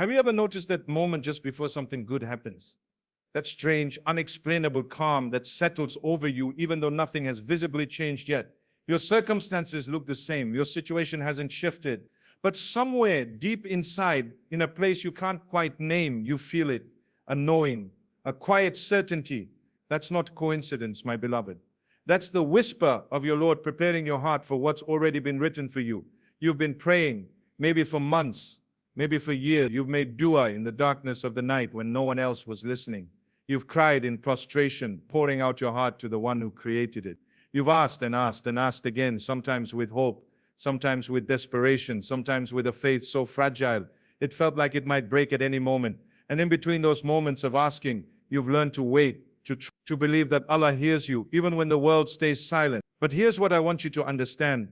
Have you ever noticed that moment just before something good happens? That strange, unexplainable calm that settles over you even though nothing has visibly changed yet. Your circumstances look the same, your situation hasn't shifted, but somewhere deep inside, in a place you can't quite name, you feel it, a knowing, a quiet certainty. That's not coincidence, my beloved. That's the whisper of your Lord preparing your heart for what's already been written for you. You've been praying, maybe for months, maybe for years. You've made dua in the darkness of the night when no one else was listening. You've cried in prostration, pouring out your heart to the one who created it. You've asked and asked and asked again, sometimes with hope, sometimes with desperation, sometimes with a faith so fragile, it felt like it might break at any moment. And in between those moments of asking, you've learned to wait, to believe that Allah hears you, even when the world stays silent. But here's what I want you to understand.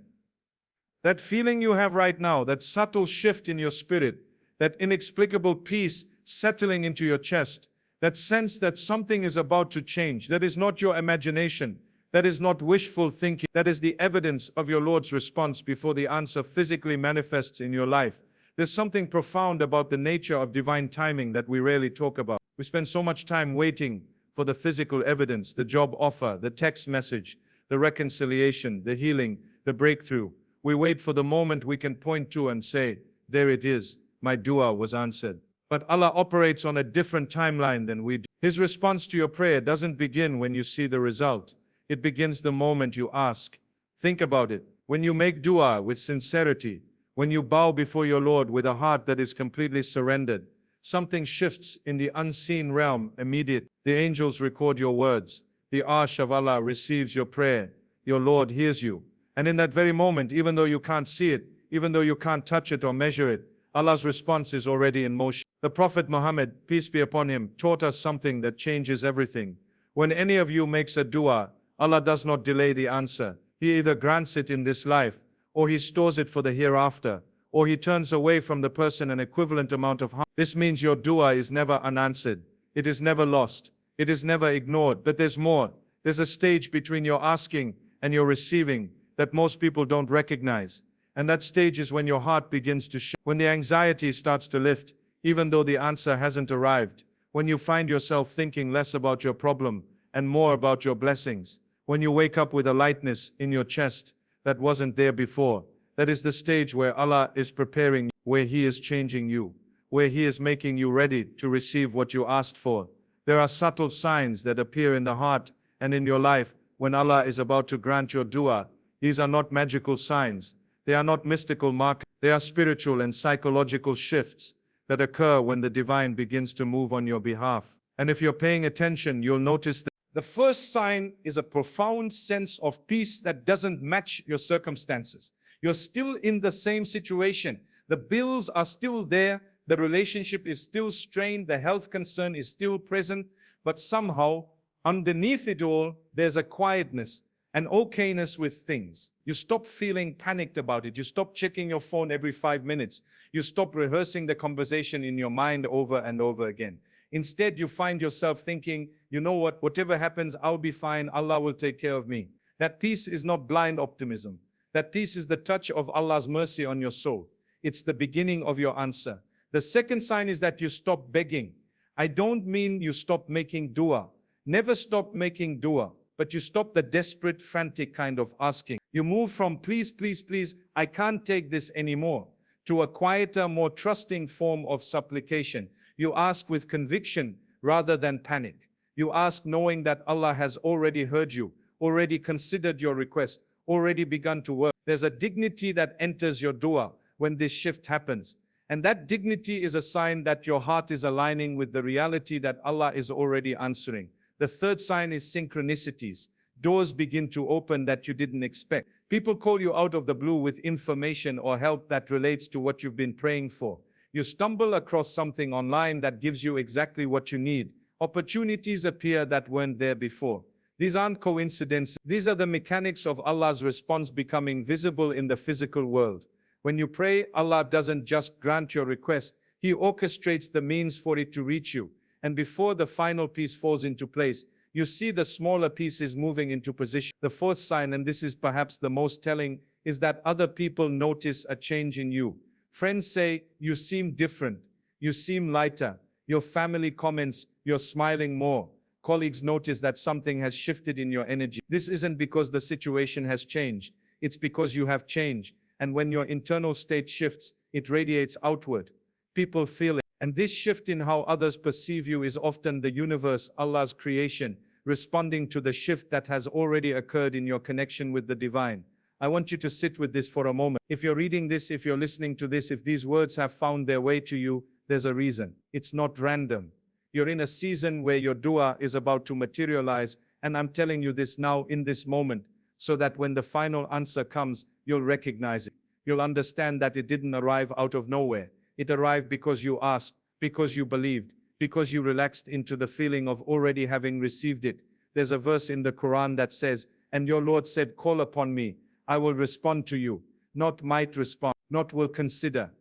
That feeling you have right now, that subtle shift in your spirit, that inexplicable peace settling into your chest, that sense that something is about to change, that is not your imagination, that is not wishful thinking, that is the evidence of your Lord's response before the answer physically manifests in your life. There's something profound about the nature of divine timing that we rarely talk about. We spend so much time waiting for the physical evidence, the job offer, the text message, the reconciliation, the healing, the breakthrough. We wait for the moment we can point to and say, there it is, my dua was answered. But Allah operates on a different timeline than we do. His response to your prayer doesn't begin when you see the result. It begins the moment you ask. Think about it. When you make dua with sincerity, when you bow before your Lord with a heart that is completely surrendered, something shifts in the unseen realm immediately. The angels record your words. The arsh of Allah receives your prayer. Your Lord hears you. And in that very moment, even though you can't see it, even though you can't touch it or measure it, Allah's response is already in motion. The Prophet Muhammad, peace be upon him, taught us something that changes everything. When any of you makes a dua, Allah does not delay the answer. He either grants it in this life, or He stores it for the hereafter, or He turns away from the person an equivalent amount of harm. This means your dua is never unanswered. It is never lost. It is never ignored. But there's more. There's a stage between your asking and your receiving that most people don't recognize. And that stage is when your heart begins to shift, when the anxiety starts to lift, even though the answer hasn't arrived, when you find yourself thinking less about your problem and more about your blessings, when you wake up with a lightness in your chest that wasn't there before. That is the stage where Allah is preparing you, where He is changing you, where He is making you ready to receive what you asked for. There are subtle signs that appear in the heart and in your life when Allah is about to grant your dua. These are not magical signs. They are not mystical markers. They are spiritual and psychological shifts that occur when the divine begins to move on your behalf. And if you're paying attention, you'll notice that the first sign is a profound sense of peace that doesn't match your circumstances. You're still in the same situation. The bills are still there. The relationship is still strained. The health concern is still present. But somehow, underneath it all, there's a quietness, an okayness with things. You stop feeling panicked about it. You stop checking your phone every 5 minutes. You stop rehearsing the conversation in your mind over and over again. Instead, you find yourself thinking, you know what, whatever happens, I'll be fine. Allah will take care of me. That peace is not blind optimism. That peace is the touch of Allah's mercy on your soul. It's the beginning of your answer. The second sign is that you stop begging. I don't mean you stop making dua. Never stop making dua. But you stop the desperate, frantic kind of asking. You move from please, please, please, I can't take this anymore, to a quieter, more trusting form of supplication. You ask with conviction rather than panic. You ask knowing that Allah has already heard you, already considered your request, already begun to work. There's a dignity that enters your dua when this shift happens. And that dignity is a sign that your heart is aligning with the reality that Allah is already answering. The third sign is synchronicities. Doors begin to open that you didn't expect. People call you out of the blue with information or help that relates to what you've been praying for. You stumble across something online that gives you exactly what you need. Opportunities appear that weren't there before. These aren't coincidences. These are the mechanics of Allah's response becoming visible in the physical world. When you pray, Allah doesn't just grant your request. He orchestrates the means for it to reach you. And before the final piece falls into place, you see the smaller pieces moving into position. The fourth sign, and this is perhaps the most telling, is that other people notice a change in you. Friends say, you seem different. You seem lighter. Your family comments, you're smiling more. Colleagues notice that something has shifted in your energy. This isn't because the situation has changed. It's because you have changed. And when your internal state shifts, it radiates outward. People feel it. And this shift in how others perceive you is often the universe, Allah's creation, responding to the shift that has already occurred in your connection with the divine. I want you to sit with this for a moment. If you're reading this, if you're listening to this, if these words have found their way to you, there's a reason. It's not random. You're in a season where your dua is about to materialize, and I'm telling you this now in this moment, so that when the final answer comes, you'll recognize it. You'll understand that it didn't arrive out of nowhere. It arrived because you asked, because you believed, because you relaxed into the feeling of already having received it. There's a verse in the Quran that says, "And your Lord said, call upon me, I will respond to you." Not might respond, not will consider,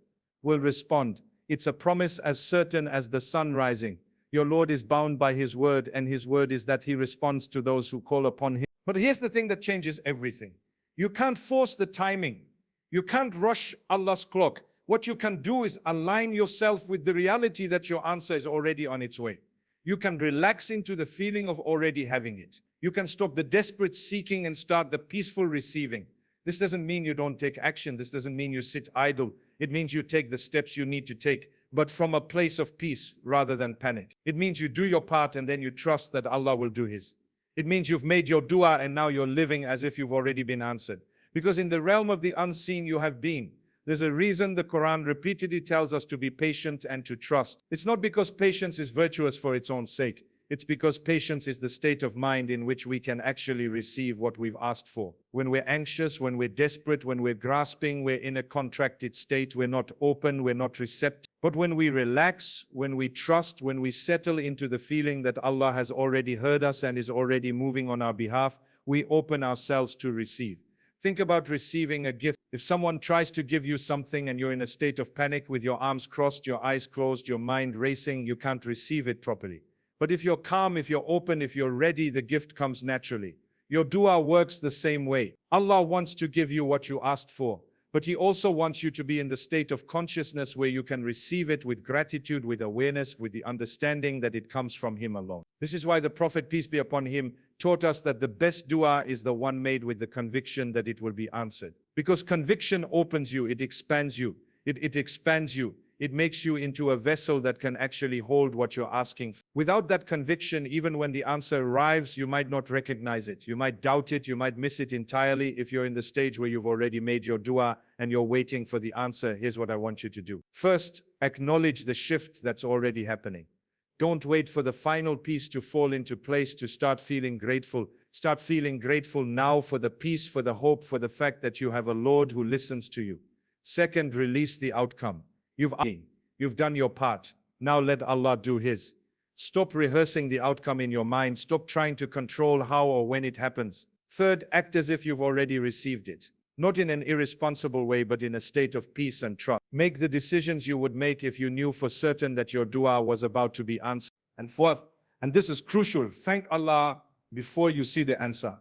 will respond. It's a promise as certain as the sun rising. Your Lord is bound by His word, and His word is that He responds to those who call upon Him. But here's the thing that changes everything. You can't force the timing. You can't rush Allah's clock. What you can do is align yourself with the reality that your answer is already on its way. You can relax into the feeling of already having it. You can stop the desperate seeking and start the peaceful receiving. This doesn't mean you don't take action. This doesn't mean you sit idle. It means you take the steps you need to take, but from a place of peace rather than panic. It means you do your part and then you trust that Allah will do His. It means you've made your dua and now you're living as if you've already been answered. Because in the realm of the unseen you have been. There's a reason the Quran repeatedly tells us to be patient and to trust. It's not because patience is virtuous for its own sake. It's because patience is the state of mind in which we can actually receive what we've asked for. When we're anxious, when we're desperate, when we're grasping, we're in a contracted state, we're not open, we're not receptive. But when we relax, when we trust, when we settle into the feeling that Allah has already heard us and is already moving on our behalf, we open ourselves to receive. Think about receiving a gift. If someone tries to give you something and you're in a state of panic with your arms crossed, your eyes closed, your mind racing, you can't receive it properly. But if you're calm, if you're open, if you're ready, the gift comes naturally. Your dua works the same way. Allah wants to give you what you asked for, but He also wants you to be in the state of consciousness where you can receive it with gratitude, with awareness, with the understanding that it comes from Him alone. This is why the Prophet, peace be upon him, taught us that the best dua is the one made with the conviction that it will be answered. Because conviction opens you, it expands you, it expands you. It makes you into a vessel that can actually hold what you're asking for. Without that conviction, even when the answer arrives, you might not recognize it. You might doubt it. You might miss it entirely if you're in the stage where you've already made your dua and you're waiting for the answer. Here's what I want you to do. First, acknowledge the shift that's already happening. Don't wait for the final piece to fall into place to start feeling grateful. Start feeling grateful now for the peace, for the hope, for the fact that you have a Lord who listens to you. Second, release the outcome. You've done your part. Now let Allah do His. Stop rehearsing the outcome in your mind. Stop trying to control how or when it happens. Third, act as if you've already received it. Not in an irresponsible way, but in a state of peace and trust. Make the decisions you would make if you knew for certain that your dua was about to be answered. And fourth, and this is crucial, thank Allah before you see the answer.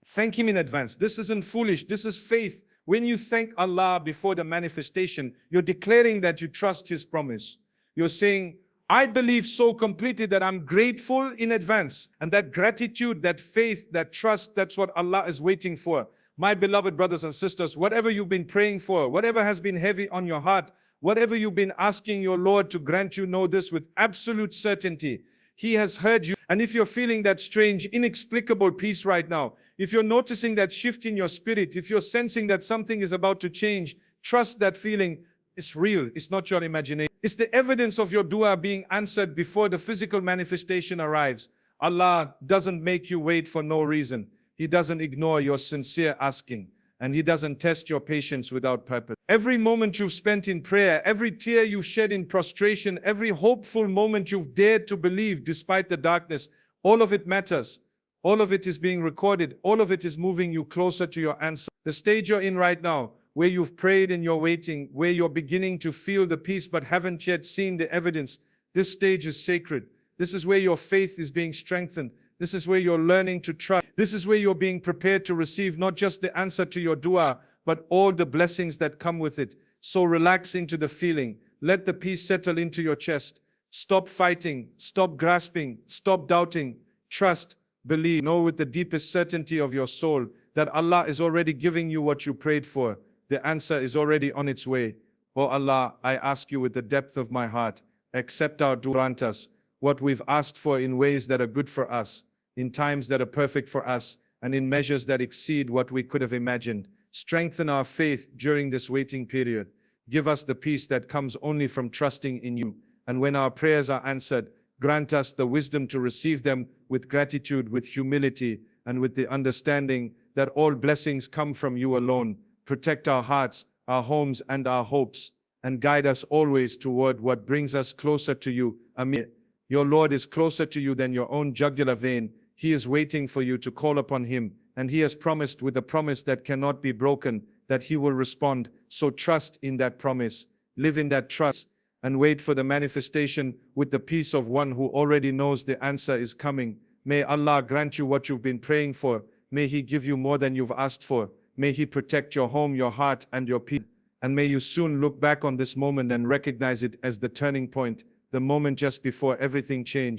Thank Him in advance. This isn't foolish. This is faith. When you thank Allah before the manifestation, you're declaring that you trust His promise. You're saying, I believe so completely that I'm grateful in advance. And that gratitude, that faith, that trust, that's what Allah is waiting for. My beloved brothers and sisters, whatever you've been praying for, whatever has been heavy on your heart, whatever you've been asking your Lord to grant you, know this with absolute certainty. He has heard you. And if you're feeling that strange, inexplicable peace right now, if you're noticing that shift in your spirit, if you're sensing that something is about to change, trust that feeling. It's real. It's not your imagination. It's the evidence of your dua being answered before the physical manifestation arrives. Allah doesn't make you wait for no reason. He doesn't ignore your sincere asking. And He doesn't test your patience without purpose. Every moment you've spent in prayer, every tear you shed in prostration, every hopeful moment you've dared to believe despite the darkness, all of it matters. All of it is being recorded. All of it is moving you closer to your answer. The stage you're in right now, where you've prayed and you're waiting, where you're beginning to feel the peace but haven't yet seen the evidence, this stage is sacred. This is where your faith is being strengthened. This is where you're learning to trust. This is where you're being prepared to receive not just the answer to your dua, but all the blessings that come with it. So relax into the feeling. Let the peace settle into your chest. Stop fighting, stop grasping, stop doubting. Trust, believe, know with the deepest certainty of your soul that Allah is already giving you what you prayed for. The answer is already on its way. Oh Allah, I ask you with the depth of my heart, accept our dua, grant us what we've asked for in ways that are good for us, in times that are perfect for us, and in measures that exceed what we could have imagined. Strengthen our faith during this waiting period. Give us the peace that comes only from trusting in you. And when our prayers are answered, grant us the wisdom to receive them with gratitude, with humility, and with the understanding that all blessings come from you alone. Protect our hearts, our homes, and our hopes, and guide us always toward what brings us closer to you. Amen. Your Lord is closer to you than your own jugular vein. He is waiting for you to call upon him, and he has promised with a promise that cannot be broken that he will respond. So trust in that promise, live in that trust, and wait for the manifestation with the peace of one who already knows the answer is coming. May Allah grant you what you've been praying for. May he give you more than you've asked for. May he protect your home, your heart, and your peace. And may you soon look back on this moment and recognize it as the turning point, the moment just before everything changed.